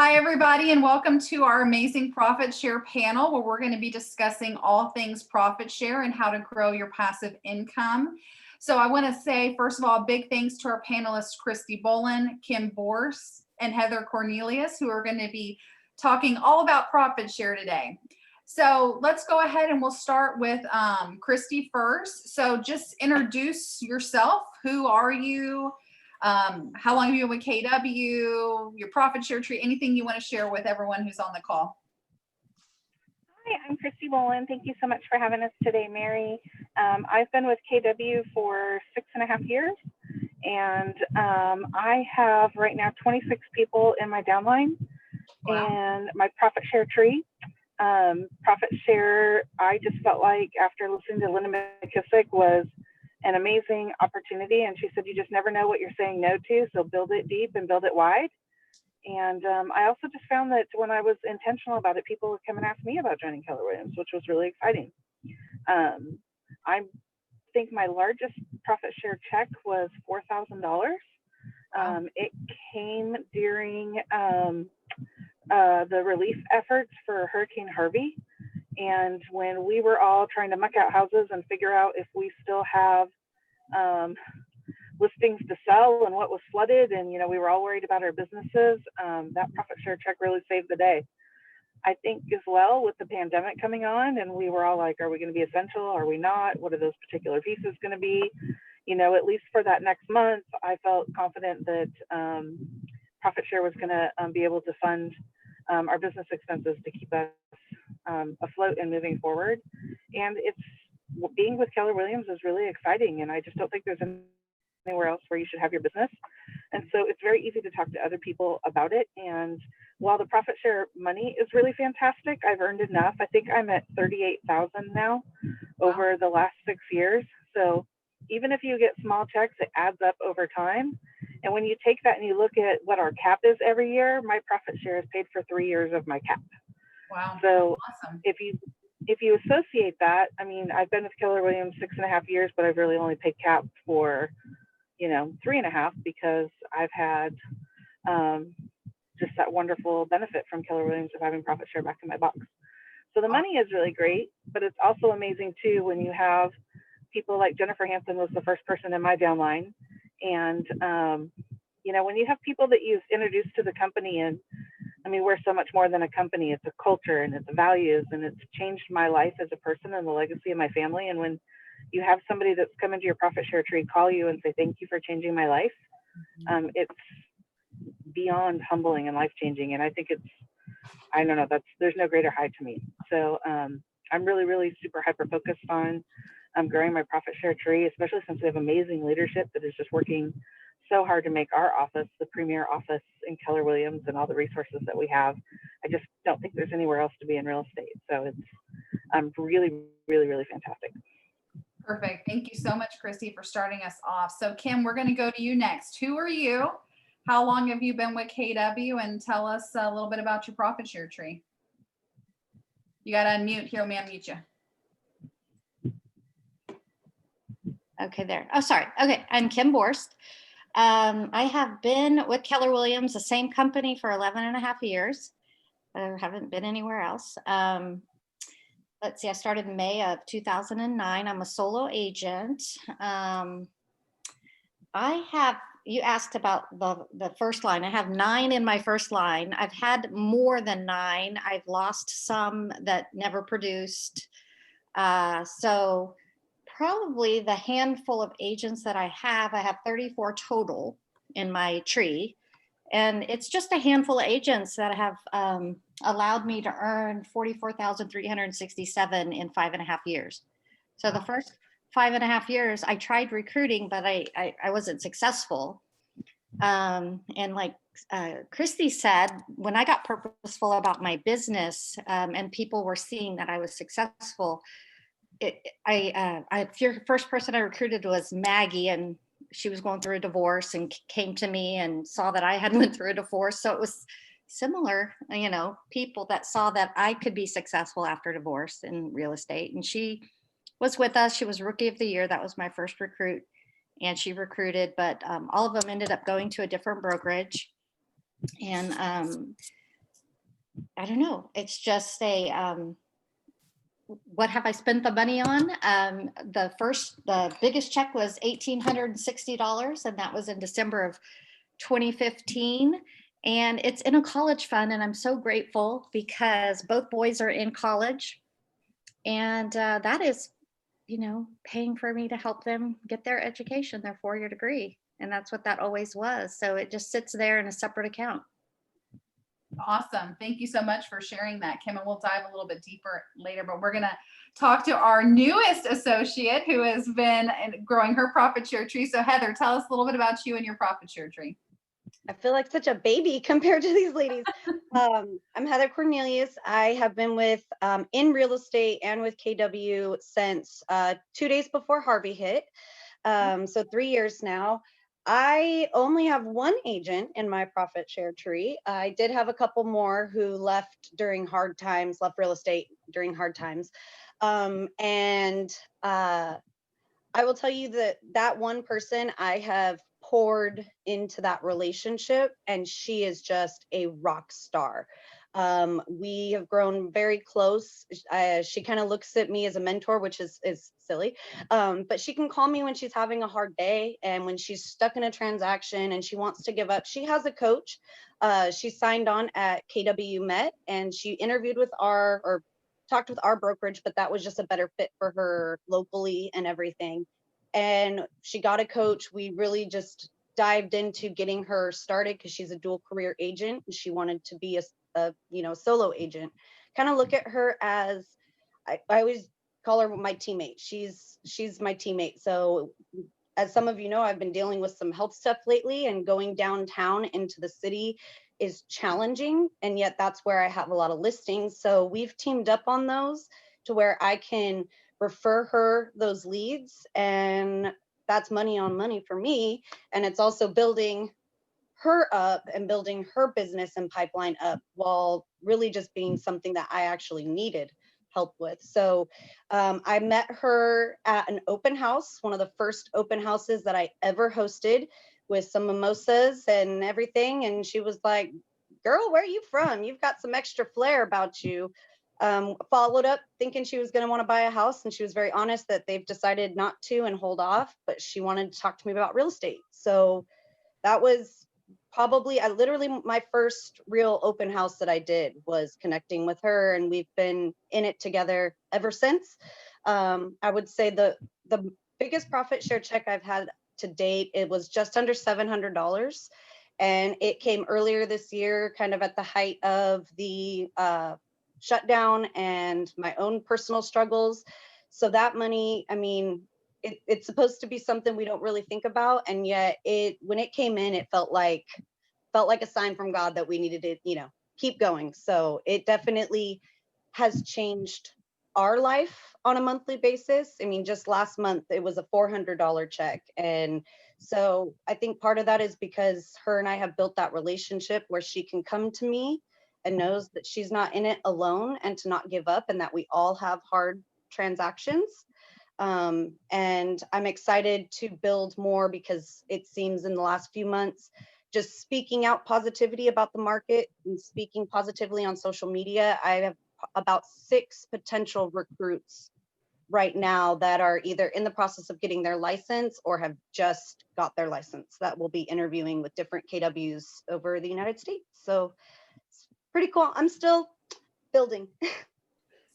Hi, everybody, and welcome to our amazing profit share panel where we're going to be discussing all things profit share and how to grow your passive income. So I want to say, first of all, big thanks to our panelists, Christy Bolin, Kim Borst, and Heather Cornelius, who are going to be talking all about profit share today. So let's go ahead and we'll start with Christy first. So just introduce yourself. Who are you? How long have you been with KW, your profit share tree, anything you want to share with everyone who's on the call? Hi, I'm Christy Bolin. Thank you so much for having us today, Mary. I've been with KW for 6.5 years, and I have right now 26 people in my downline. Wow. And my profit share tree. Profit share, I just felt like after listening to Linda McKissick was an amazing opportunity, and she said you just never know what you're saying no to, so build it deep and build it wide. And I also just found that when I was intentional about it, people would come and ask me about joining Keller Williams, which was really exciting. I think my largest profit share check was $4,000. It came during the relief efforts for Hurricane Harvey. And when we were all trying to muck out houses and figure out if we still have listings to sell and what was flooded, and we were all worried about our businesses, that profit share check really saved the day. I think as well with the pandemic coming on, and we were all like, are we going to be essential? Are we not? What are those particular visas going to be? At least for that next month, I felt confident that profit share was going to be able to fund our business expenses to keep us afloat and moving forward. And being with Keller Williams is really exciting, and I just don't think there's anywhere else where you should have your business. And so it's very easy to talk to other people about it. And while the profit share money is really fantastic, I've earned enough. I think I'm at 38,000 now over the last 6 years. So even if you get small checks, it adds up over time. And when you take that and you look at what our cap is every year, my profit share is paid for 3 years of my cap. Wow. So awesome. If you associate that, I mean, I've been with Keller Williams 6.5 years, but I've really only paid cap for 3.5 because I've had just that wonderful benefit from Keller Williams of having profit share back in my box. So the money is really great, but it's also amazing too when you have people like Jennifer Hansen was the first person in my downline. And, when you have people that you've introduced to the company, and I mean, we're so much more than a company. It's a culture and it's values, and it's changed my life as a person and the legacy of my family. And when you have somebody that's come into your profit share tree call you and say, thank you for changing my life, it's beyond humbling and life-changing. And I think I don't know, there's no greater high to me. So I'm really, really super hyper-focused on growing my profit share tree, especially since we have amazing leadership that is just working so hard to make our office the premier office in Keller Williams and all the resources that we have. I just don't think there's anywhere else to be in real estate. So it's really, really, really fantastic. Perfect. Thank you so much, Christy, for starting us off. So Kim, we're going to go to you next. Who are you? How long have you been with KW? And tell us a little bit about your profit share tree. You got to unmute. Here, let me unmute you. Okay, there. Oh, sorry. Okay, I'm Kim Borst. I have been with Keller Williams, the same company, for 11.5 years. I haven't been anywhere else. Let's see, I started in May of 2009. I'm a solo agent. You asked about the first line. I have 9 in my first line. I've had more than 9. I've lost some that never produced. So probably the handful of agents that I have 34 total in my tree. And it's just a handful of agents that have allowed me to earn $44,367 in 5.5 years. So the first 5.5 years, I tried recruiting, but I wasn't successful. And like Christy said, when I got purposeful about my business and people were seeing that I was successful, the first person I recruited was Maggie, and she was going through a divorce and came to me and saw that I had went through a divorce. So it was similar, people that saw that I could be successful after divorce in real estate. And she was with us. She was Rookie of the Year. That was my first recruit. And she recruited, but all of them ended up going to a different brokerage. And I don't know. It's just what have I spent the money on? The biggest check was $1,860, and that was in December of 2015. And it's in a college fund, and I'm so grateful because both boys are in college, and that is, paying for me to help them get their education, their 4-year degree, and that's what that always was. So it just sits there in a separate account. Awesome. Thank you so much for sharing that, Kim. And we'll dive a little bit deeper later, but we're going to talk to our newest associate who has been growing her profit share tree. So Heather, tell us a little bit about you and your profit share tree. I feel like such a baby compared to these ladies. I'm Heather Cornelius. I have been with in real estate and with KW since 2 days before Harvey hit. So 3 years now. I only have one agent in my profit share tree. I did have a couple more who left during hard times, left real estate during hard times. And I will tell you that one person I have poured into that relationship, and she is just a rock star. We have grown very close. She kind of looks at me as a mentor, which is silly. But she can call me when she's having a hard day and when she's stuck in a transaction and she wants to give up. She has a coach. She signed on at KW Met, and she interviewed with or talked with our brokerage, but that was just a better fit for her locally and everything. And she got a coach. We really just dived into getting her started because she's a dual career agent. And she wanted to be a solo agent. Kind of look at her as, I always call her my teammate. She's my teammate. So as some of you know, I've been dealing with some health stuff lately, and going downtown into the city is challenging. And yet that's where I have a lot of listings. So we've teamed up on those to where I can refer her those leads, and that's money on money for me. And it's also building her up and building her business and pipeline up while really just being something that I actually needed help with. So I met her at an open house, one of the first open houses that I ever hosted, with some mimosas and everything. And she was like, "Girl, where are you from? You've got some extra flair about you." Followed up thinking she was going to want to buy a house, and she was very honest that they've decided not to and hold off, but she wanted to talk to me about real estate. So that was probably literally my first real open house that I did was connecting with her, and we've been in it together ever since. I would say the biggest profit share check I've had to date, it was just under $700, and it came earlier this year, kind of at the height of the shutdown and my own personal struggles. So that money, I mean, it's supposed to be something we don't really think about, and yet when it came in, it felt like a sign from God that we needed to, keep going. So it definitely has changed our life on a monthly basis. I mean, just last month it was a $400 check, and so I think part of that is because her and I have built that relationship where she can come to me and knows that she's not in it alone, and to not give up, and that we all have hard transactions. And I'm excited to build more, because it seems in the last few months, just speaking out positivity about the market and speaking positively on social media, I have about 6 potential recruits right now that are either in the process of getting their license or have just got their license, that will be interviewing with different KWs over the United States. So it's pretty cool. I'm still building.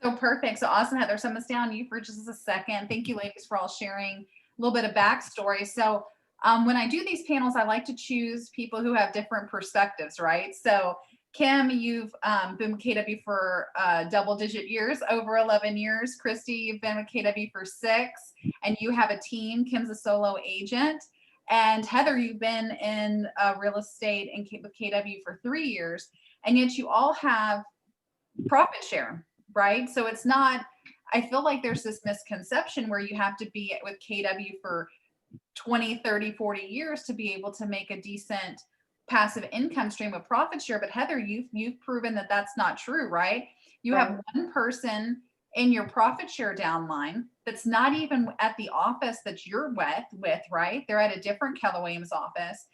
So perfect. So awesome, Heather. So I'm going to stay on you for just a second. Thank you, ladies, for all sharing a little bit of backstory. So when I do these panels, I like to choose people who have different perspectives, right? So Kim, you've been with KW for double-digit years, over 11 years. Christy, you've been with KW for 6, and you have a team. Kim's a solo agent. And Heather, you've been in real estate and with KW for 3 years, and yet you all have profit share, right? So it's not, I feel like there's this misconception where you have to be with KW for 20, 30, 40 years to be able to make a decent passive income stream of profit share. But Heather, you've proven that that's not true, right? You have one person in your profit share downline that's not even at the office that you're with, right? They're at a different Keller Williams office.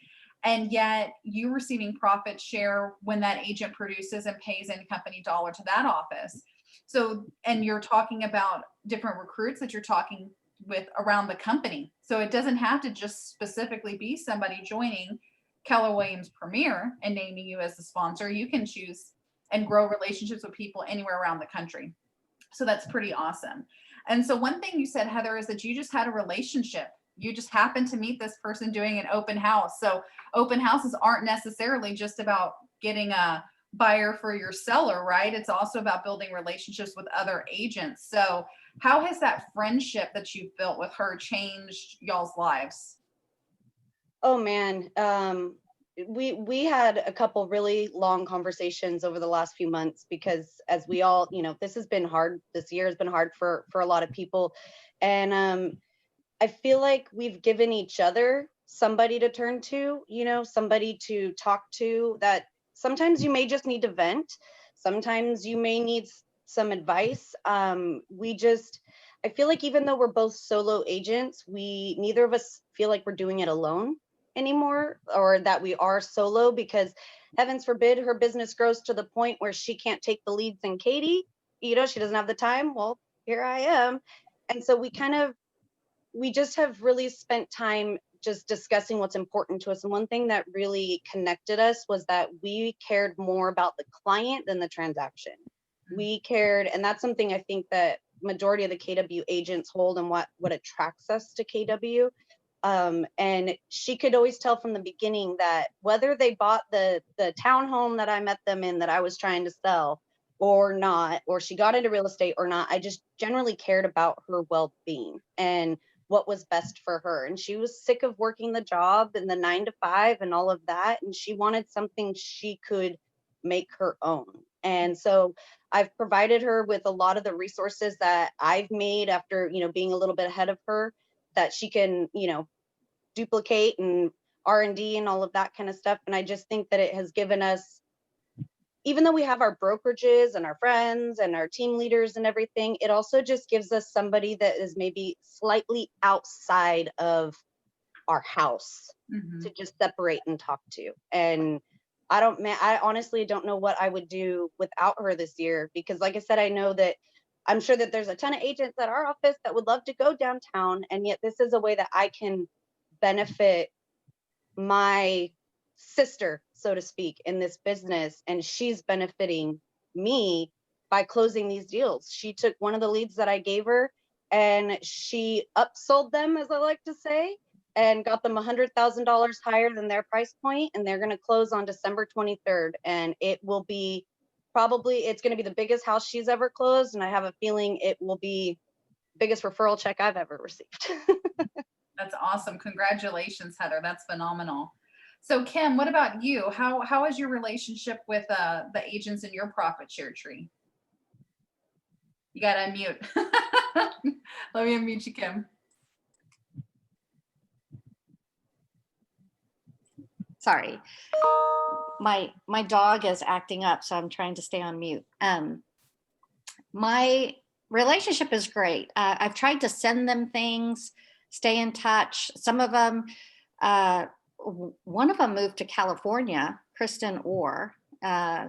and yet you receiving profit share when that agent produces and pays in company dollar to that office. So, and you're talking about different recruits that you're talking with around the company. So it doesn't have to just specifically be somebody joining Keller Williams Premier and naming you as the sponsor. You can choose and grow relationships with people anywhere around the country. So that's pretty awesome. And so one thing you said, Heather, is that you just had a relationship. You just happened to meet this person doing an open house. So open houses aren't necessarily just about getting a buyer for your seller, right? It's also about building relationships with other agents. So how has that friendship that you've built with her changed y'all's lives? Oh man, we had a couple really long conversations over the last few months because, as we all, this has been hard. This year has been hard for a lot of people, and I feel like we've given each other somebody to turn to, somebody to talk to. That sometimes you may just need to vent. Sometimes you may need some advice. I feel like even though we're both solo agents, neither of us feel like we're doing it alone anymore, or that we are solo, because heavens forbid her business grows to the point where she can't take the leads in Katie, she doesn't have the time. Well, here I am. And so we just have really spent time just discussing what's important to us. And one thing that really connected us was that we cared more about the client than the transaction. We cared, and that's something I think that majority of the KW agents hold, and what attracts us to KW. And she could always tell from the beginning that whether they bought the townhome that I met them in that I was trying to sell or not, or she got into real estate or not, I just generally cared about her well-being and what was best for her. And she was sick of working the job and the 9 to 5 and all of that. And she wanted something she could make her own. And so I've provided her with a lot of the resources that I've made after, being a little bit ahead of her, that she can, duplicate, and R&D and all of that kind of stuff. And I just think that it has given us, even though we have our brokerages and our friends and our team leaders and everything, it also just gives us somebody that is maybe slightly outside of our house to just separate and talk to. And I honestly don't know what I would do without her this year, because like I said, I'm sure that there's a ton of agents at our office that would love to go downtown. And yet this is a way that I can benefit my sister, so to speak, in this business. And she's benefiting me by closing these deals. She took one of the leads that I gave her and she upsold them, as I like to say, and got them $100,000 higher than their price point. And they're going to close on December 23rd. And it will be it's going to be the biggest house she's ever closed. And I have a feeling it will be the biggest referral check I've ever received. That's awesome. Congratulations, Heather. That's phenomenal. So Kim, what about you? How is your relationship with the agents in your profit share tree? You got to unmute. Let me unmute you, Kim. Sorry. My dog is acting up, so I'm trying to stay on mute. My relationship is great. I've tried to send them things, stay in touch. Some of them, one of them moved to California, Kristen Orr.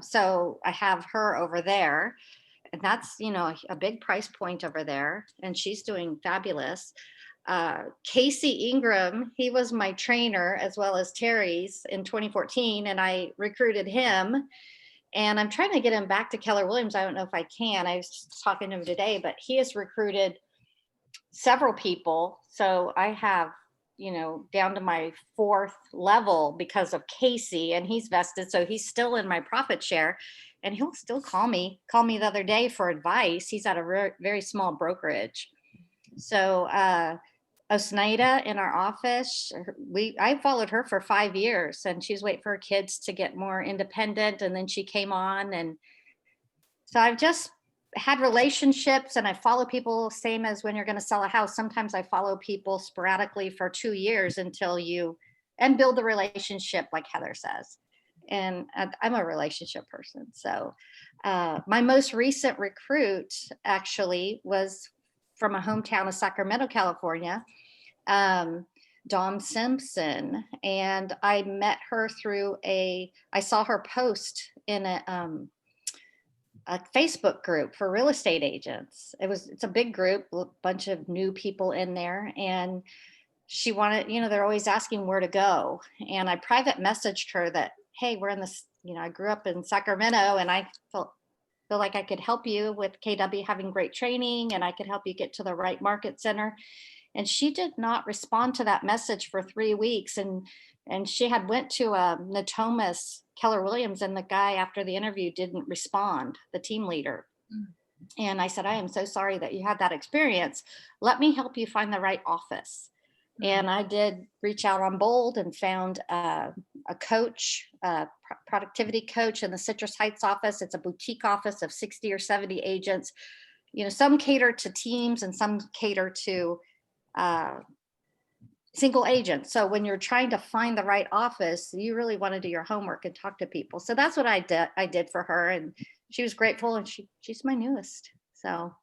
So I have her over there, and that's, a big price point over there, and she's doing fabulous. Casey Ingram, he was my trainer as well as Terry's in 2014, and I recruited him. And I'm trying to get him back to Keller Williams. I don't know if I can. I was just talking to him today, but he has recruited several people. So I have, down to my 4th level because of Casey, and he's vested. So he's still in my profit share, and he'll still call me the other day for advice. He's at a very, very small brokerage. So, Osneida in our office, I followed her for 5 years, and she was waiting for her kids to get more independent, and then she came on. And so I've just had relationships, and I follow people, same as when you're going to sell a house. Sometimes I follow people sporadically for 2 years until and build a relationship, like Heather says. And I'm a relationship person. So my most recent recruit actually was from a hometown of Sacramento, California. Dom Simpson, and I met her through I saw her post in a Facebook group for real estate agents. It's a big group, a bunch of new people in there, and she wanted, they're always asking where to go. And I private messaged her that, hey, we're in this, I grew up in Sacramento, and I feel like I could help you with KW having great training, and I could help you get to the right market center. And she did not respond to that message for 3 weeks. And she had went to Natomas Keller Williams, and the guy after the interview didn't respond, the team leader. And I said, I am so sorry that you had that experience. Let me help you find the right office. And I did reach out on Bold and found a coach, productivity coach in the Citrus Heights office. It's a boutique office of 60 or 70 agents. Some cater to teams and some cater to single agents. So when you're trying to find the right office, you really want to do your homework and talk to people. So that's what I did for her, and she was grateful, and she's my newest. So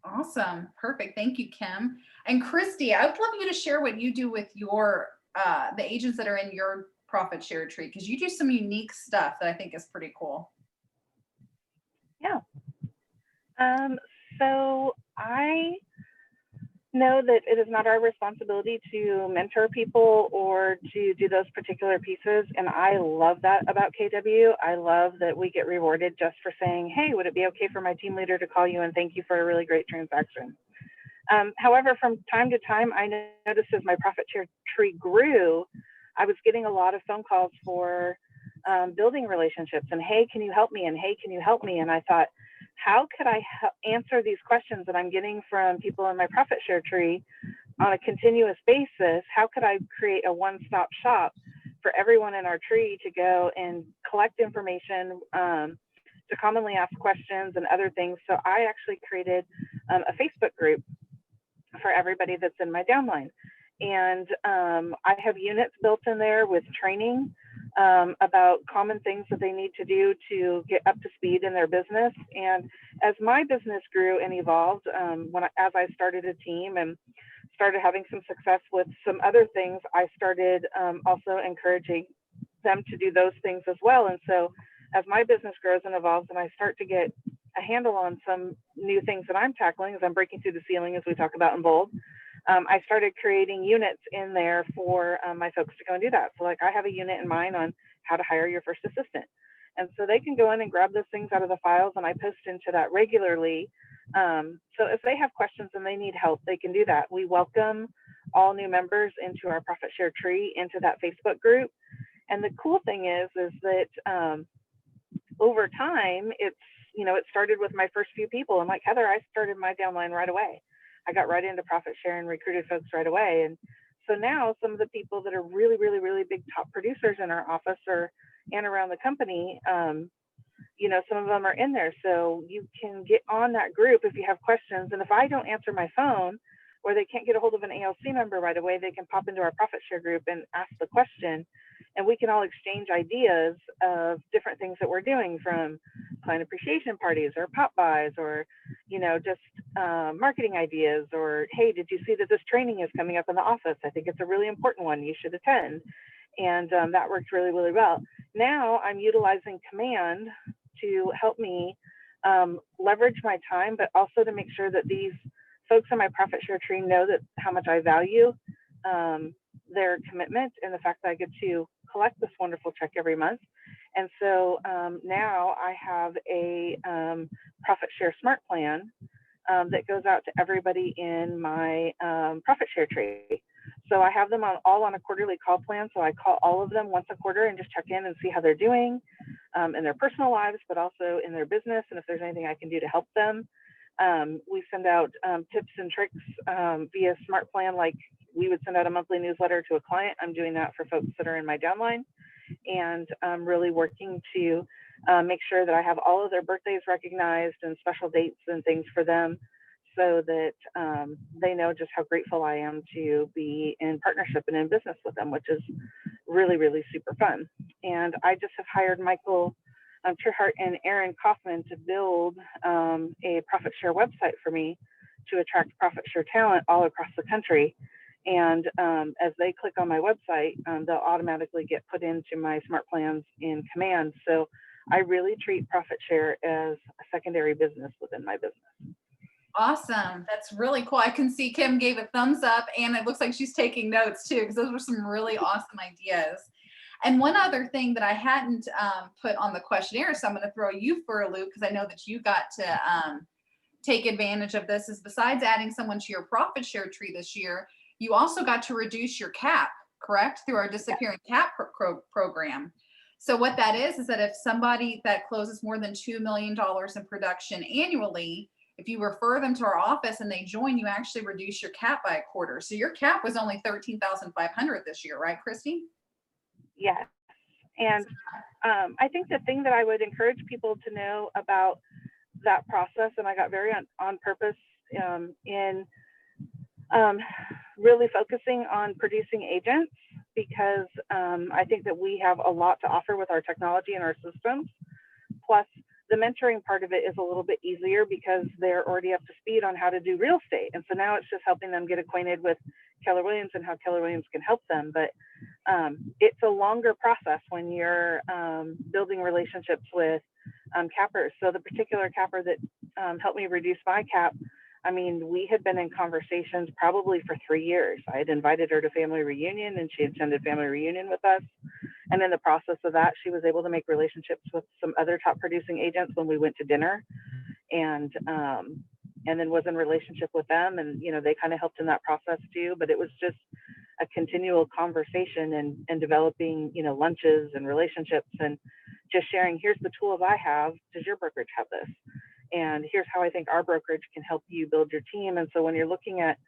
awesome. Perfect. Thank you, Kim. And Christy, I would love you to share what you do with your the agents that are in your profit share tree, because you do some unique stuff that I think is pretty cool. Yeah. So I know that it is not our responsibility to mentor people or to do those particular pieces. And I love that about KW. I love that we get rewarded just for saying, hey, would it be okay for my team leader to call you and thank you for a really great transaction? However, from time to time, I noticed as my profit share tree grew, I was getting a lot of phone calls for building relationships and, hey, can you help me? And hey, can you help me? And I thought, how could I answer these questions that I'm getting from people in my profit share tree on a continuous basis? How could I create a one-stop shop for everyone in our tree to go and collect information, to commonly ask questions and other things? So I actually created a Facebook group for everybody that's in my downline. And I have units built in there with training about common things that they need to do to get up to speed in their business. And as my business grew and evolved, as I started a team and started having some success with some other things, I started also encouraging them to do those things as well. And so as my business grows and evolves and I start to get a handle on some new things that I'm tackling as I'm breaking through the ceiling, as we talk about in Bold, I started creating units in there for my folks to go and do that. So like I have a unit in mind on how to hire your first assistant. And so they can go in and grab those things out of the files, and I post into that regularly. So if they have questions and they need help, they can do that. We welcome all new members into our profit share tree, into that Facebook group. And the cool thing is that over time, it started with my first few people. And like Heather, I started my downline right away. I got right into profit share and recruited folks right away. And so now some of the people that are really, really, really big top producers in our office and around the company, some of them are in there. So you can get on that group if you have questions. And if I don't answer my phone or they can't get a hold of an ALC member right away, they can pop into our profit share group and ask the question. And we can all exchange ideas of different things that we're doing, from client appreciation parties or pop buys or, just marketing ideas, or, hey, did you see that this training is coming up in the office? I think it's a really important one. You should attend. And that worked really, really well. Now I'm utilizing Command to help me leverage my time, but also to make sure that these folks in my profit share tree know that how much I value their commitment and the fact that I get to collect this wonderful check every month. And so now I have a profit share smart plan that goes out to everybody in my profit share tree. So I have them all on a quarterly call plan. So I call all of them once a quarter and just check in and see how they're doing in their personal lives, but also in their business, and if there's anything I can do to help them. We send out tips and tricks via Smart Plan, like we would send out a monthly newsletter to a client. I'm doing that for folks that are in my downline, and I'm really working to make sure that I have all of their birthdays recognized and special dates and things for them, so that they know just how grateful I am to be in partnership and in business with them, which is really, really super fun. And I just have hired Michael Trihart and Aaron Kaufman to build a profit share website for me to attract profit share talent all across the country. And as they click on my website, they'll automatically get put into my smart plans in Command. So I really treat profit share as a secondary business within my business. Awesome. That's really cool. I can see Kim gave a thumbs up, and it looks like she's taking notes too, because those were some really awesome ideas. And one other thing that I hadn't put on the questionnaire, so I'm going to throw you for a loop because I know that you got to take advantage of this, is besides adding someone to your profit share tree this year, you also got to reduce your cap, correct? Through our disappearing cap program. So what that is that if somebody that closes more than $2 million in production annually, if you refer them to our office and they join, you actually reduce your cap by a quarter. So your cap was only 13,500 this year, right, Christy? Yes. And I think the thing that I would encourage people to know about that process, and I got very on purpose in really focusing on producing agents, because I think that we have a lot to offer with our technology and our systems. Plus, the mentoring part of it is a little bit easier because they're already up to speed on how to do real estate. And so now it's just helping them get acquainted with Keller Williams and how Keller Williams can help them. But it's a longer process when you're building relationships with cappers. So the particular capper that helped me reduce my cap, I mean, we had been in conversations probably for 3 years. I had invited her to family reunion and she attended family reunion with us. And in the process of that, she was able to make relationships with some other top producing agents when we went to dinner, and then was in relationship with them. And, you know, they kind of helped in that process too, but it was just a continual conversation and developing, you know, lunches and relationships and just sharing, here's the tools I have. Does your brokerage have this? And here's how I think our brokerage can help you build your team. And so when you're looking at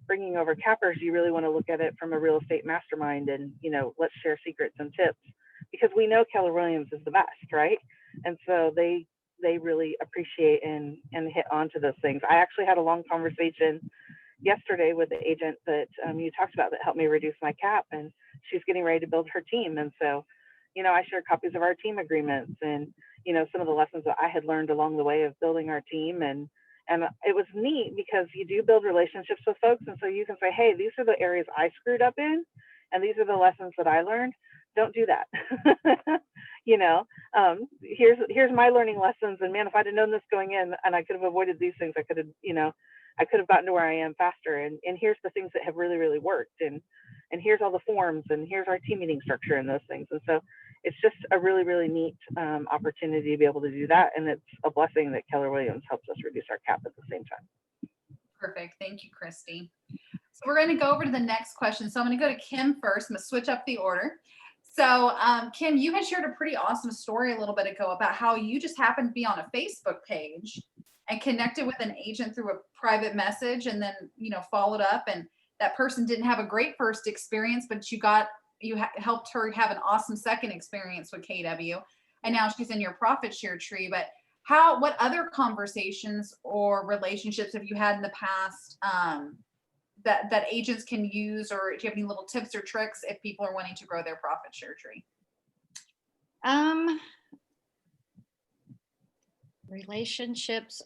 bringing over cappers, you really want to look at it from a real estate mastermind and, you know, let's share secrets and tips, because we know Keller Williams is the best, right? And so they really appreciate and hit onto those things. I actually had a long conversation yesterday with the agent that you talked about that helped me reduce my cap, and she's getting ready to build her team. And so, you know, I shared copies of our team agreements and, you know, some of the lessons that I had learned along the way of building our team. And it was neat because you do build relationships with folks. And so you can say, hey, these are the areas I screwed up in, and these are the lessons that I learned. Don't do that. You know, here's my learning lessons. And man, if I'd have known this going in and I could have avoided these things, I could have, you know, I could have gotten to where I am faster. And here's the things that have really, really worked. And here's all the forms, and here's our team meeting structure and those things. And so it's just a really, really neat opportunity to be able to do that. And it's a blessing that Keller Williams helps us reduce our cap at the same time. Perfect. Thank you, Christy. So we're going to go over to the next question. So I'm going to go to Kim first. I'm going to switch up the order. So Kim, you had shared a pretty awesome story a little bit ago about how you just happened to be on a Facebook page and connected with an agent through a private message, and then, you know, followed up, and that person didn't have a great first experience, but you helped her have an awesome second experience with KW, and now she's in your profit share tree. But what other conversations or relationships have you had in the past that agents can use, or do you have any little tips or tricks if people are wanting to grow their profit share tree? Relationships.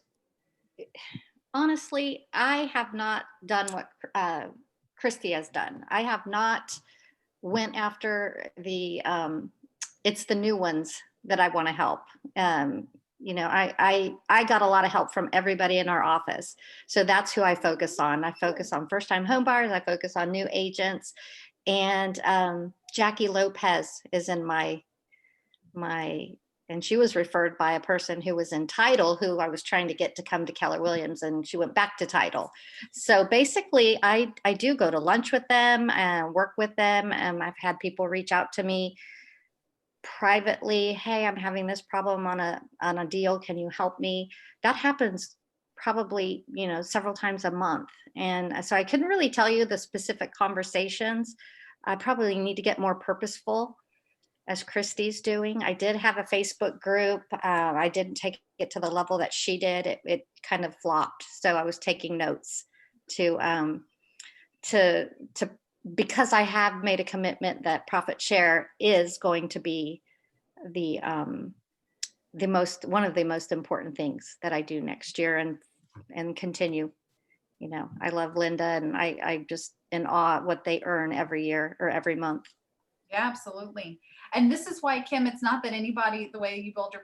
Honestly, I have not done what Christy has done. I have not went after it's the new ones that I want to help. You know, I got a lot of help from everybody in our office. So that's who I focus on. I focus on first-time home buyers. I focus on new agents. And Jackie Lopez is in my, and she was referred by a person who was in Title, who I was trying to get to come to Keller Williams, and she went back to Title. So basically, I do go to lunch with them and work with them. And I've had people reach out to me privately, hey, I'm having this problem on a deal, can you help me? That happens probably, you know, several times a month. And so I couldn't really tell you the specific conversations. I probably need to get more purposeful, as Christy's doing. I did have a Facebook group. I didn't take it to the level that she did. It kind of flopped. So I was taking notes to because I have made a commitment that profit share is going to be one of the most important things that I do next year and continue you know, I love Linda, and I just in awe at what they earn every year or every month. Yeah, absolutely. And this is why, Kim, it's not that anybody, the way you build your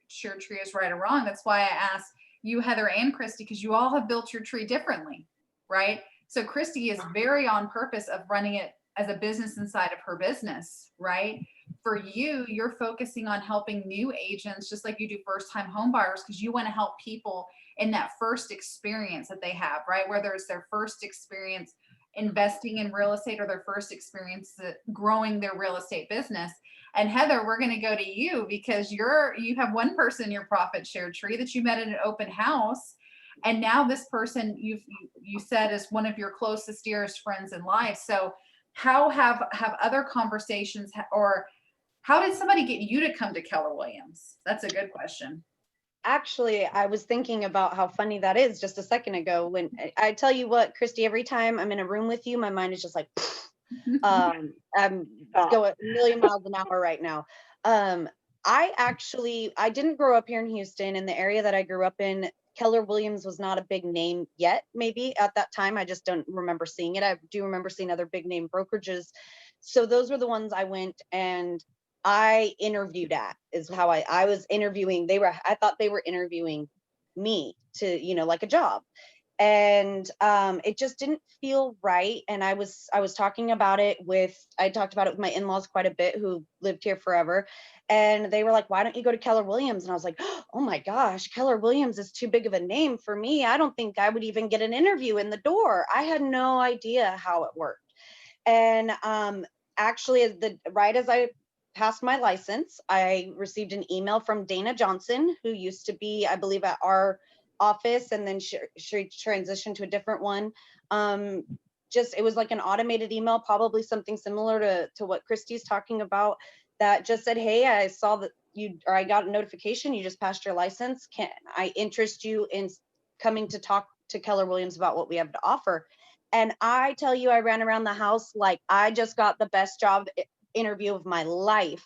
share tree is right or wrong. That's why I asked you, Heather, and Christy, because you all have built your tree differently, right? So Christy is very on purpose of running it as a business inside of her business, right? For you, you're focusing on helping new agents, just like you do first time home buyers, because you want to help people in that first experience that they have, right? Whether it's their first experience investing in real estate or their first experience growing their real estate business. And Heather, we're going to go to you because you have one person in your profit share tree that you met at an open house, and now this person you said is one of your closest, dearest friends in life. So how have other conversations, or how did somebody get you to come to Keller Williams? That's a good question. Actually, I was thinking about how funny that is just a second ago. When I tell you what, Christy, every time I'm in a room with you, my mind is just like, I'm going a million miles an hour right now. I didn't grow up here in Houston. In the area that I grew up in, Keller Williams was not a big name yet, maybe at that time. I just don't remember seeing it. I do remember seeing other big name brokerages. So those were the ones I went and I interviewed at, is how I was interviewing. I thought they were interviewing me to, you know, like a job. And it just didn't feel right. And I talking about it I talked about it with my in-laws quite a bit, who lived here forever. And they were like, why don't you go to Keller Williams? And I was like, oh my gosh, Keller Williams is too big of a name for me. I don't think I would even get an interview in the door. I had no idea how it worked. And actually, right as I passed my license, I received an email from Dana Johnson, who used to be, I believe, at our office, and then she transitioned to a different one. It was like an automated email, probably something similar to what Christy's talking about, that just said, hey, I saw that I got a notification, you just passed your license. Can I interest you in coming to talk to Keller Williams about what we have to offer? And I tell you, I ran around the house like I just got the best job interview of my life.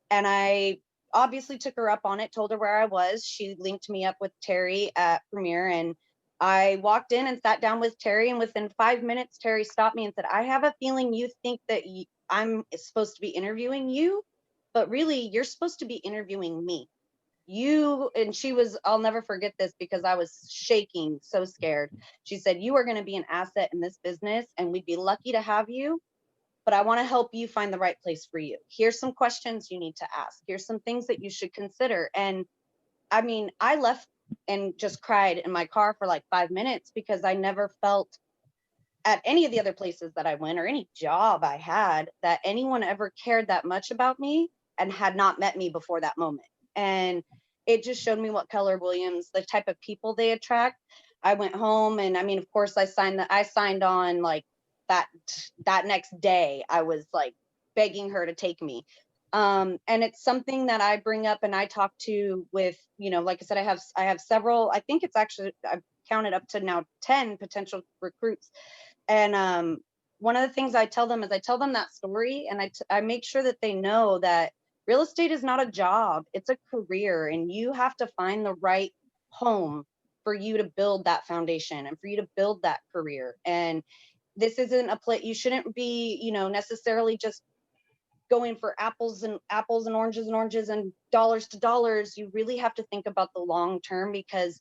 And I obviously took her up on it, told her where I was. She linked me up with Terry at Premier, and I walked in and sat down with Terry. And within 5 minutes, Terry stopped me and said, I have a feeling you think that I'm supposed to be interviewing you, but really you're supposed to be interviewing me. And I'll never forget this because I was shaking, so scared. She said, you are going to be an asset in this business, and we'd be lucky to have you, but I want to help you find the right place for you. Here's some questions you need to ask. Here's some things that you should consider. And I mean, I left and just cried in my car for like 5 minutes, because I never felt at any of the other places that I went or any job I had that anyone ever cared that much about me and had not met me before that moment. And it just showed me what Keller Williams, the type of people they attract. I went home, and I mean, of course, I signed on like that next day. I was like begging her to take me. And it's something that I bring up and I talk to with, you know, like I said, I have several, I think it's actually, I've counted up to now 10 potential recruits. And one of the things I tell them is I tell them that story, and I make sure that they know that real estate is not a job, it's a career, and you have to find the right home for you to build that foundation and for you to build that career. And this isn't a place, you shouldn't be, you know, necessarily just going for apples and oranges and dollars to dollars. You really have to think about the long term, because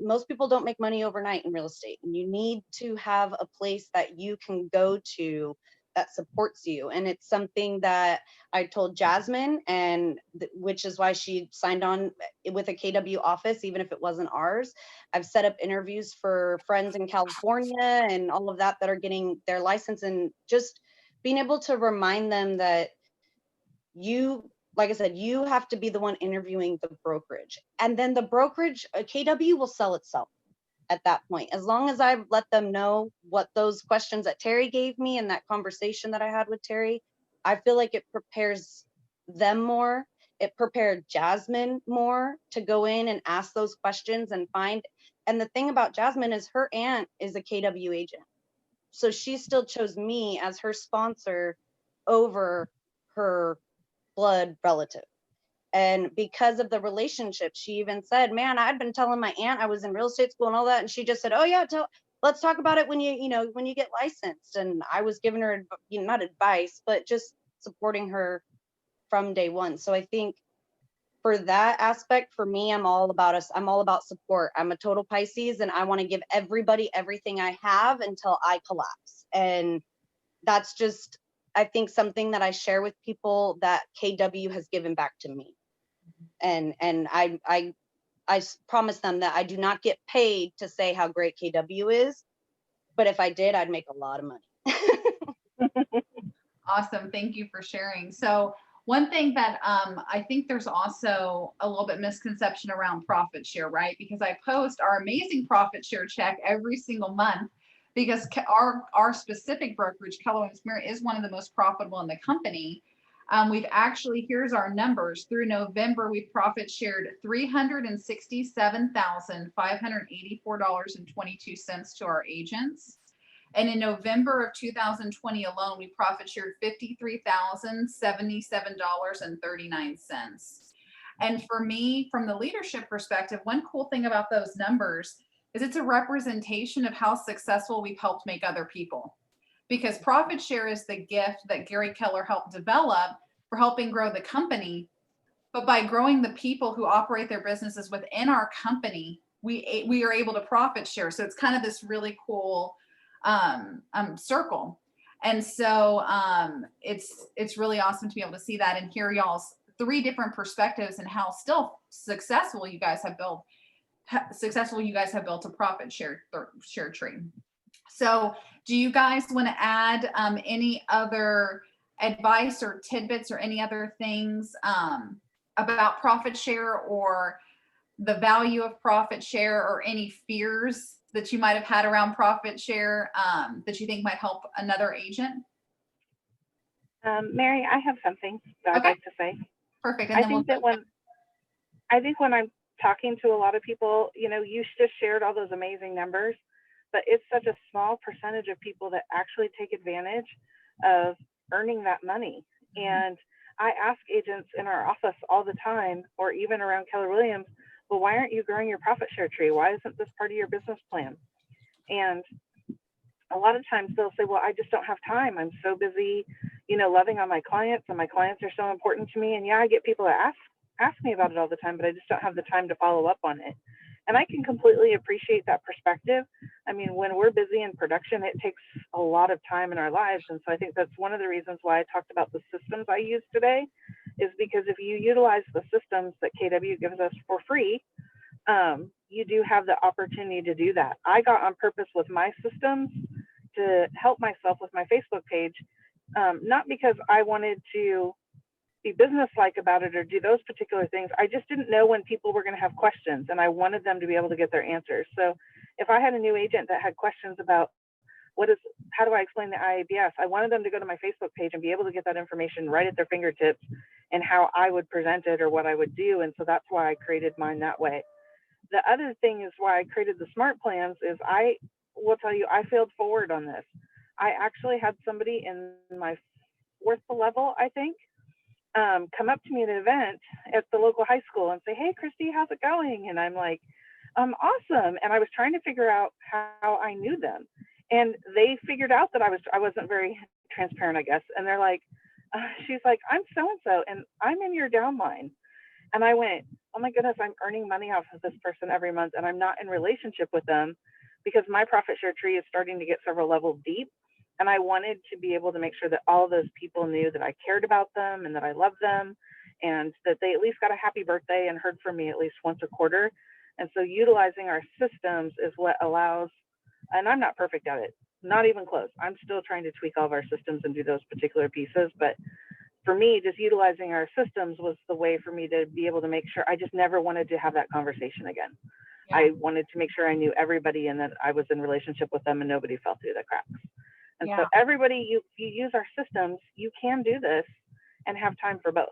most people don't make money overnight in real estate, and you need to have a place that you can go to that supports you. And it's something that I told Jasmine, and which is why she signed on with a KW office, even if it wasn't ours. I've set up interviews for friends in California and all of that are getting their license, and just being able to remind them that like I said, you have to be the one interviewing the brokerage, and then the brokerage, KW will sell itself at that point. As long as I let them know what those questions that Terry gave me and that conversation that I had with Terry, I feel like it prepares them more. It prepared Jasmine more to go in and ask those questions and find. And the thing about Jasmine is her aunt is a KW agent. So she still chose me as her sponsor over her blood relative. And because of the relationship, she even said, man, I'd been telling my aunt I was in real estate school and all that. And she just said, oh yeah, let's talk about it when when you get licensed. And I was giving her, not advice, but just supporting her from day one. So I think for that aspect, for me, I'm all about us. I'm all about support. I'm a total Pisces, and I want to give everybody everything I have until I collapse. And that's just, I think, something that I share with people that KW has given back to me. And I promise them that I do not get paid to say how great KW is, but if I did, I'd make a lot of money. Awesome. Thank you for sharing. So one thing that I think there's also a little bit misconception around profit share, right? Because I post our amazing profit share check every single month because our specific brokerage, Keller Williams Premier, is one of the most profitable in the company. We've actually, here's our numbers. Through November, we've profit shared $367,584.22 to our agents. And in November of 2020 alone, we profit shared $53,077.39. And for me, from the leadership perspective, one cool thing about those numbers is it's a representation of how successful we've helped make other people. Because profit share is the gift that Gary Keller helped develop for helping grow the company. But by growing the people who operate their businesses within our company, we are able to profit share. So it's kind of this really cool circle. And so it's really awesome to be able to see that and hear y'all's 3 different perspectives and how still successful you guys have built a profit share tree. So do you guys want to add any other advice or tidbits or any other things about profit share or the value of profit share, or any fears that you might have had around profit share that you think might help another agent? Mary, I have something that I'd like to say. Perfect. And I think when I'm talking to a lot of people, you just shared all those amazing numbers, but it's such a small percentage of people that actually take advantage of earning that money. And I ask agents in our office all the time, or even around Keller Williams, well, why aren't you growing your profit share tree? Why isn't this part of your business plan? And a lot of times they'll say, well, I just don't have time. I'm so busy, loving on my clients, and my clients are so important to me. And yeah, I get people that ask me about it all the time, but I just don't have the time to follow up on it. And I can completely appreciate that perspective. I mean, when we're busy in production, it takes a lot of time in our lives. And so I think that's one of the reasons why I talked about the systems I use today, is because if you utilize the systems that KW gives us for free, you do have the opportunity to do that. I got on purpose with my systems to help myself with my Facebook page, not because I wanted to be business-like about it or do those particular things. I just didn't know when people were going to have questions, and I wanted them to be able to get their answers. So if I had a new agent that had questions about how do I explain the IABS, I wanted them to go to my Facebook page and be able to get that information right at their fingertips and how I would present it or what I would do. And so that's why I created mine that way. The other thing is why I created the SMART plans is I will tell you, I failed forward on this. I actually had somebody in my 4th level, I think, come up to me at an event at the local high school and say, hey, Christy, how's it going? And I'm like, awesome. And I was trying to figure out how I knew them. And they figured out that I wasn't very transparent, I guess. And they're like, she's like, I'm so-and-so, and I'm in your downline. And I went, oh my goodness, I'm earning money off of this person every month, and I'm not in relationship with them because my profit share tree is starting to get several levels deep. And I wanted to be able to make sure that all those people knew that I cared about them and that I loved them, and that they at least got a happy birthday and heard from me at least once a quarter. And so utilizing our systems is what allows, and I'm not perfect at it, not even close. I'm still trying to tweak all of our systems and do those particular pieces. But for me, just utilizing our systems was the way for me to be able to make sure I just never wanted to have that conversation again. Yeah. I wanted to make sure I knew everybody and that I was in relationship with them and nobody fell through the cracks. And so everybody, you use our systems, you can do this and have time for both.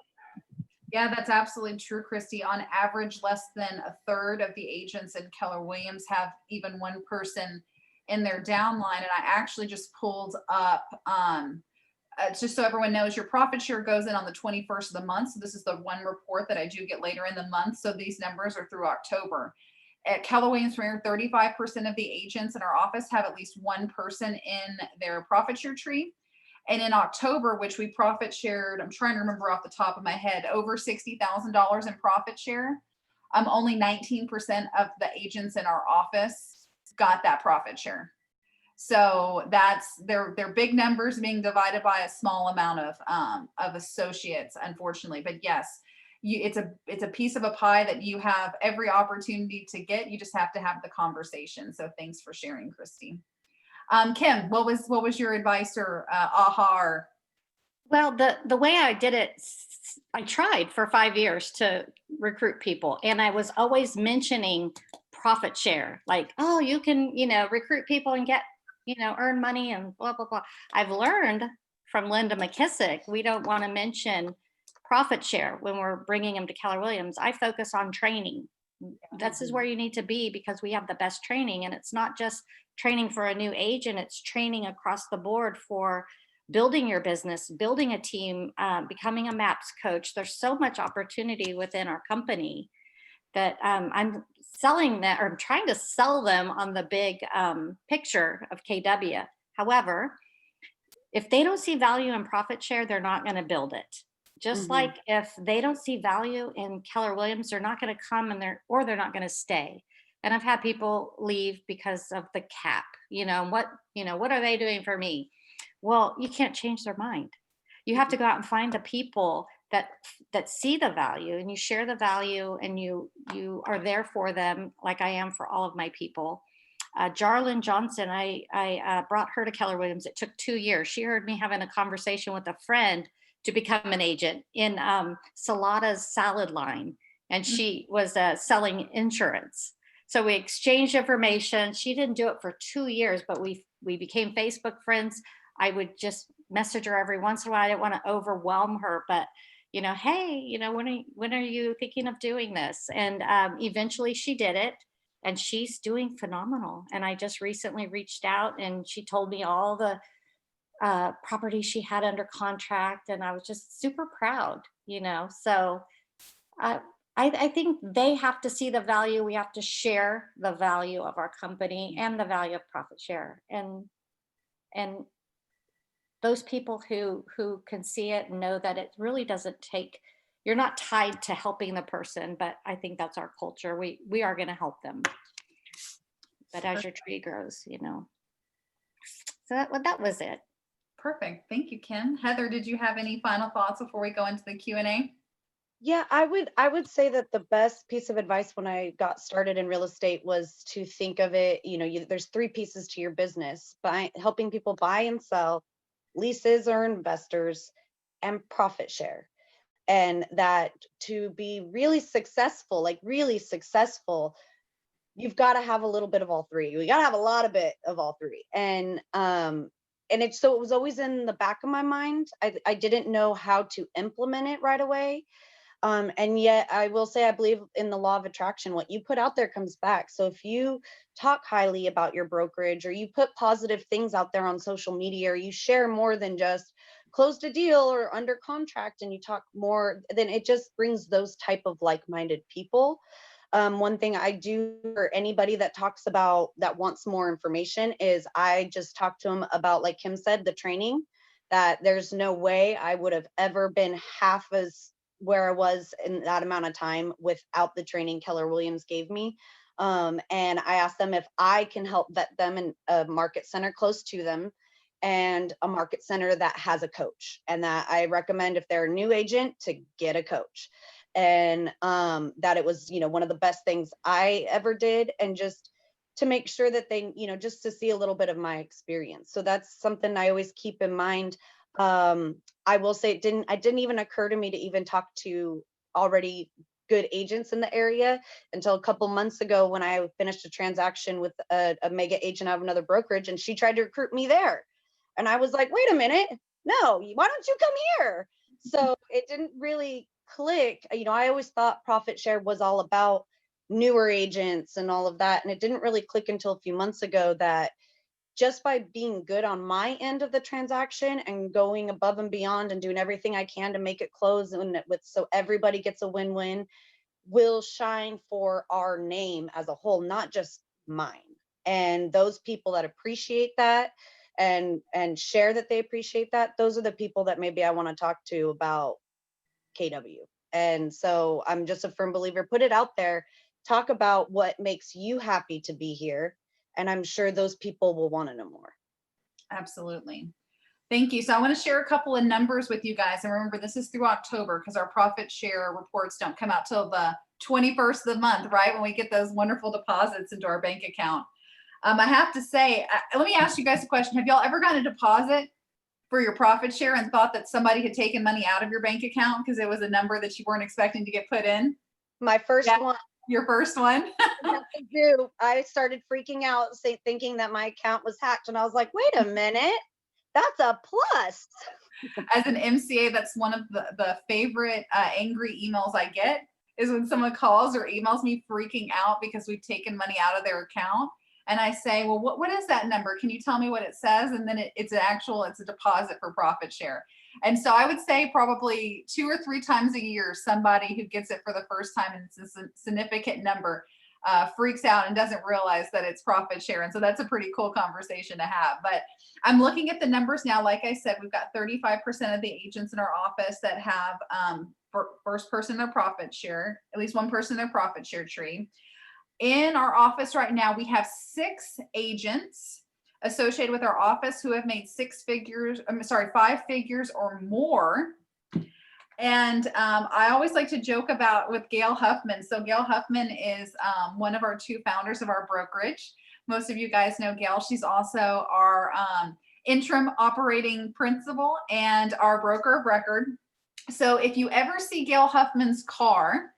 Yeah, that's absolutely true, Christy. On average, less than a third of the agents in Keller Williams have even one person in their downline. And I actually just pulled up just so everyone knows, your profit share goes in on the 21st of the month. So this is the one report that I do get later in the month. So these numbers are through October. At Keller Williams Premier, 35% of the agents in our office have at least one person in their profit share tree. And in October, which we profit shared, I'm trying to remember off the top of my head, over $60,000 in profit share. Only 19% of the agents in our office got that profit share. So that's they're big numbers being divided by a small amount of associates, unfortunately. But yes, it's a piece of a pie that you have every opportunity to get. You just have to have the conversation. So thanks for sharing, Christy. Kim, what was your advice or aha? Or Well, the way I did it, I tried for 5 years to recruit people, and I was always mentioning profit share, like, oh, you can, recruit people and get, earn money and blah, blah, blah. I've learned from Linda McKissick, we don't want to mention profit share when we're bringing them to Keller Williams. I focus on training. This is where you need to be because we have the best training, and it's not just training for a new agent, it's training across the board for building your business, building a team, becoming a MAPS coach. There's so much opportunity within our company that I'm selling that, or I'm trying to sell them on the big picture of KW. However, if they don't see value in profit share, they're not going to build it. Just like if they don't see value in Keller Williams, they're not going to come or they're not going to stay. And I've had people leave because of the cap. What are they doing for me? Well, you can't change their mind. You have to go out and find the people that see the value, and you share the value, and you are there for them, like I am for all of my people. Jarlyn Johnson, I brought her to Keller Williams. It took 2 years. She heard me having a conversation with a friend to become an agent in Salada's salad line, and she was selling insurance. So we exchanged information. She didn't do it for 2 years, but we became Facebook friends. I would just message her every once in a while. I didn't want to overwhelm her, but hey, when are you thinking of doing this? And eventually she did it, and she's doing phenomenal. And I just recently reached out, and she told me all the property she had under contract, and I was just super proud. So I think they have to see the value. We have to share the value of our company and the value of profit share, and those people who can see it and know that it really doesn't take, you're not tied to helping the person, but I think that's our culture. We are going to help them, but as your tree grows, so that was it. perfect. Thank you, Kim. Heather, did you have any final thoughts before we go into the Q&A? Yeah, I would say that the best piece of advice when I got started in real estate was to think of it, there's 3 pieces to your business: by helping people buy and sell, leases or investors, and profit share. And that to be really successful, you've got to have a little bit of all 3. You got to have a lot of bit of all 3. And it was always in the back of my mind. I didn't know how to implement it right away. And yet I will say, I believe in the law of attraction. What you put out there comes back. So if you talk highly about your brokerage, or you put positive things out there on social media, or you share more than just closed a deal or under contract, and you talk more, then it just brings those type of like-minded people. One thing I do for anybody that talks about, that wants more information, is I just talk to them about, like Kim said, the training, that there's no way I would have ever been half as where I was in that amount of time without the training Keller Williams gave me. And I asked them if I can help vet them in a market center close to them, and a market center that has a coach, and that I recommend, if they're a new agent, to get a coach. And that it was, one of the best things I ever did, and just to make sure that they, just to see a little bit of my experience. So that's something I always keep in mind. I will say it didn't even occur to me to even talk to already good agents in the area until a couple months ago, when I finished a transaction with a mega agent out of another brokerage, and she tried to recruit me there. And I was like, wait a minute, no, why don't you come here? So it didn't really click. I always thought profit share was all about newer agents and all of that. And it didn't really click until a few months ago that just by being good on my end of the transaction and going above and beyond and doing everything I can to make it close and so everybody gets a win-win, will shine for our name as a whole, not just mine. And those people that appreciate that and share that they appreciate that, those are the people that maybe I want to talk to about KW. And so I'm just a firm believer, put it out there, talk about what makes you happy to be here. And I'm sure those people will want to know more. Absolutely. Thank you. So I want to share a couple of numbers with you guys. And remember, this is through October because our profit share reports don't come out till the 21st of the month, right? When we get those wonderful deposits into our bank account. I have to say, let me ask you guys a question. Have y'all ever gotten a deposit for your profit share and thought that somebody had taken money out of your bank account because it was a number that you weren't expecting to get put in? My first Yeah. one. Your first one? I started freaking out, thinking that my account was hacked. And I was like, wait a minute, that's a plus. As an MCA, that's one of the favorite angry emails I get is when someone calls or emails me freaking out because we've taken money out of their account. And I say, well, what is that number? Can you tell me what it says? And then it's a deposit for profit share. And so I would say probably 2 or 3 times a year, somebody who gets it for the first time and it's a significant number freaks out and doesn't realize that it's profit share. And so that's a pretty cool conversation to have. But I'm looking at the numbers now. Like I said, we've got 35% of the agents in our office that have first person their profit share, at least one person their profit share tree. In our office right now, we have 6 agents associated with our office who have made 5 figures or more. And I always like to joke about with Gail Huffman. So Gail Huffman is one of our 2 founders of our brokerage. Most of you guys know Gail. She's also our interim operating principal and our broker of record. So if you ever see Gail Huffman's car,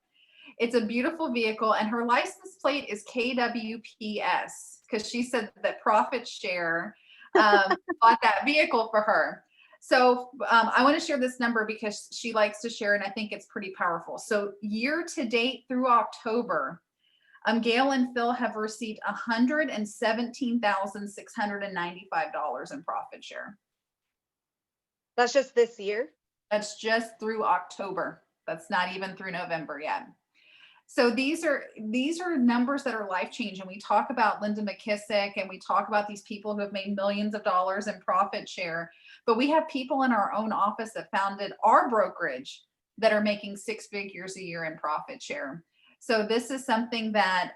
it's a beautiful vehicle and her license plate is KWPS because she said that Profit Share bought that vehicle for her. So I want to share this number because she likes to share and I think it's pretty powerful. So year to date through October, Gail and Phil have received $117,695 in profit share. That's just this year? That's just through October. That's not even through November yet. So these are numbers that are life-changing. We talk about Linda McKissick and we talk about these people who have made millions of dollars in profit share, but we have people in our own office that founded our brokerage that are making 6 figures a year in profit share. So this is something that,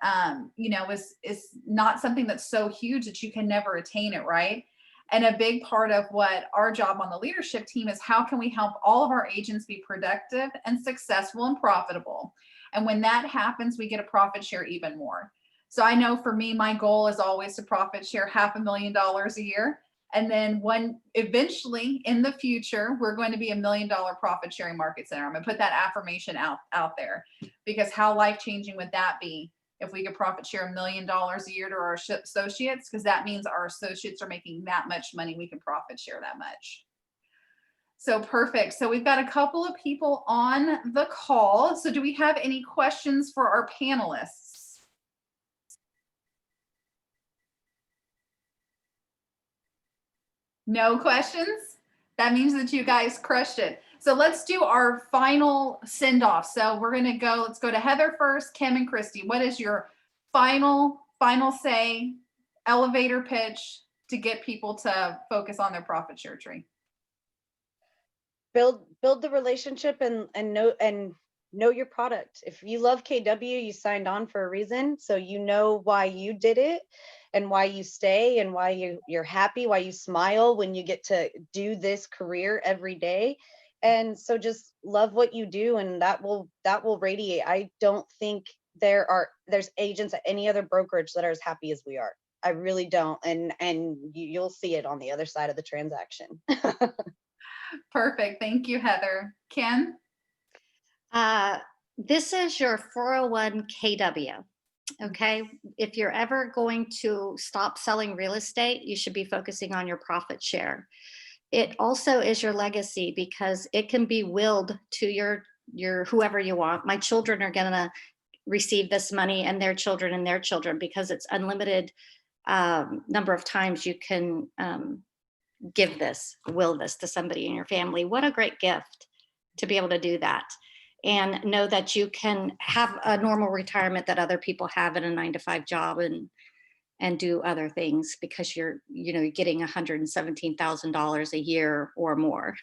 is not something that's so huge that you can never attain it, right? And a big part of what our job on the leadership team is how can we help all of our agents be productive and successful and profitable? And when that happens, we get a profit share even more. So I know for me, my goal is always to profit share $500,000 a year. And then eventually in the future, we're going to be $1 million profit sharing market center. I'm gonna put that affirmation out there because how life-changing would that be if we could profit share $1 million a year to our associates? Because that means our associates are making that much money. We can profit share that much. So perfect. So we've got a couple of people on the call. So do we have any questions for our panelists? No questions? That means that you guys crushed it. So let's do our final send off. So let's go to Heather first, Kim and Christy. What is your final say, elevator pitch to get people to focus on their profit share tree? Build the relationship and know your product. If you love KW, you signed on for a reason. So you know why you did it and why you stay and why you're happy, why you smile when you get to do this career every day. And so just love what you do and that will radiate. I don't think there's agents at any other brokerage that are as happy as we are. I really don't. And you'll see it on the other side of the transaction. Perfect. Thank you, Heather. Kim? This is your 401 KW. Okay. If you're ever going to stop selling real estate, you should be focusing on your profit share. It also is your legacy because it can be willed to your whoever you want. My children are going to receive this money and their children because it's unlimited number of times you can will this to somebody in your family. What a great gift to be able to do that and know that you can have a normal retirement that other people have in a 9-to-5 job and do other things because you're getting $117,000 a year or more.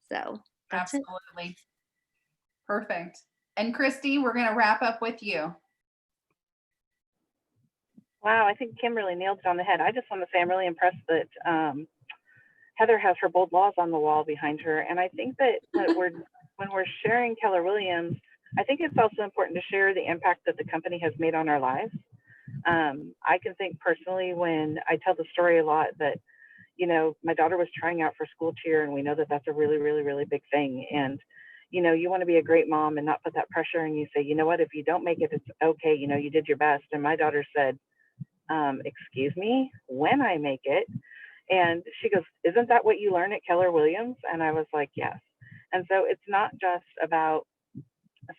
So that's it. Absolutely. Perfect. And Christy, we're going to wrap up with you. Wow, I think Kim really nailed it on the head. I just want to say I'm really impressed that Heather has her bold laws on the wall behind her. And I think that when we're sharing Keller Williams, I think it's also important to share the impact that the company has made on our lives. I can think personally when I tell the story a lot that, my daughter was trying out for school cheer, and we know that that's a really, really, really big thing. And, you want to be a great mom and not put that pressure, and you say, you know what, if you don't make it, it's okay. You did your best. And my daughter said, excuse me, when I make it? And she goes, isn't that what you learn at Keller Williams? And I was like, yes. And so it's not just about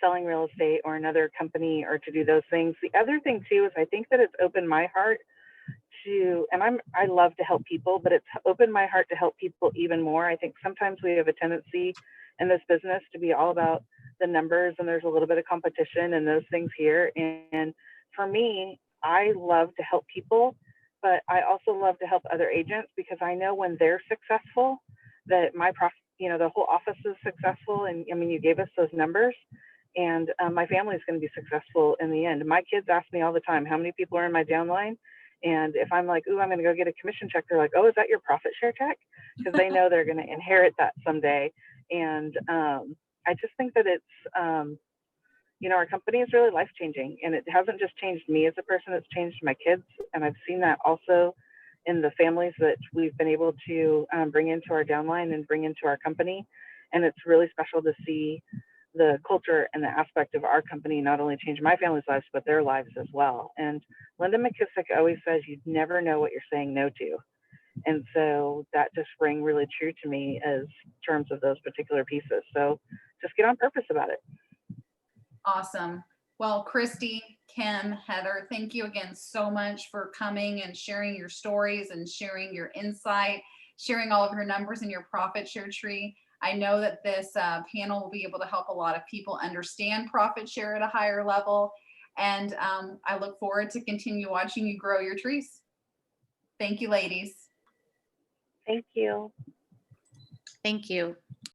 selling real estate or another company or to do those things. The other thing too is I think that it's opened my heart to, and I love to help people, but it's opened my heart to help people even more. I think sometimes we have a tendency in this business to be all about the numbers, and there's a little bit of competition and those things here. And for me, I love to help people, but I also love to help other agents because I know when they're successful that the whole office is successful. And I mean, you gave us those numbers, and my family is going to be successful in the end. My kids ask me all the time, how many people are in my downline? And if I'm like, ooh, I'm going to go get a commission check, they're like, oh, is that your profit share check? Because they know they're going to inherit that someday. And I just think that it's, our company is really life-changing, and it hasn't just changed me as a person, it's changed my kids. And I've seen that also in the families that we've been able to bring into our downline and bring into our company. And it's really special to see the culture and the aspect of our company not only change my family's lives, but their lives as well. And Linda McKissick always says, you never know what you're saying no to. And so that just rang really true to me as terms of those particular pieces. So just get on purpose about it. Awesome. Well, Christy, Kim, Heather, thank you again so much for coming and sharing your stories and sharing your insight, sharing all of your numbers and your profit share tree. I know that this panel will be able to help a lot of people understand profit share at a higher level. And I look forward to continue watching you grow your trees. Thank you, ladies. Thank you. Thank you.